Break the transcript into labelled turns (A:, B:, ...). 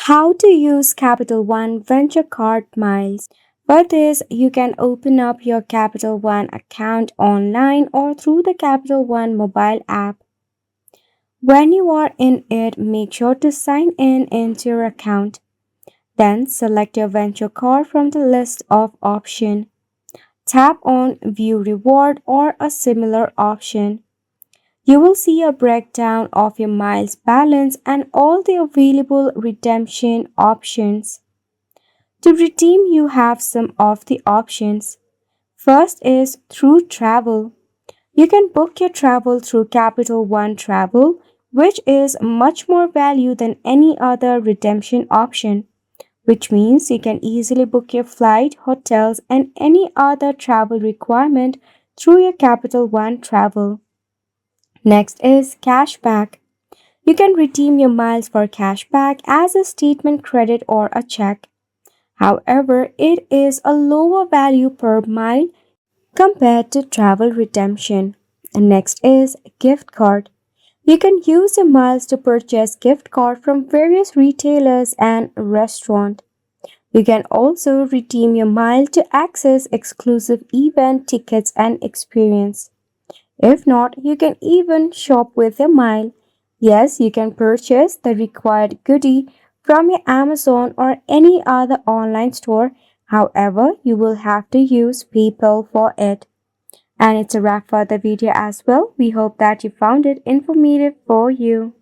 A: How to use Capital One Venture Card Miles. For this, you can open up your Capital One account online or through the Capital One mobile app. When you are in it, make sure to sign in into your account. Then select your venture card from the list of options. Tap on View Reward or a similar option. You will see a breakdown of your miles balance and all the available redemption options. To redeem, you have some of the options. First is through travel. You can book your travel through Capital One Travel, which is much more value than any other redemption option, which means you can easily book your flight, hotels, and any other travel requirement through your Capital One Travel. Next is cashback. You can redeem your miles for cashback as a statement credit or a check. However, it is a lower value per mile compared to travel redemption. And next is gift card. You can use your miles to purchase gift card from various retailers and restaurants. You can also redeem your mile to access exclusive event tickets and experience. If not, you can even shop with your mile. Yes, you can purchase the required goodie from your Amazon or any other online store. However, you will have to use PayPal for it. And it's a wrap for the video as well. We hope that you found it informative for you.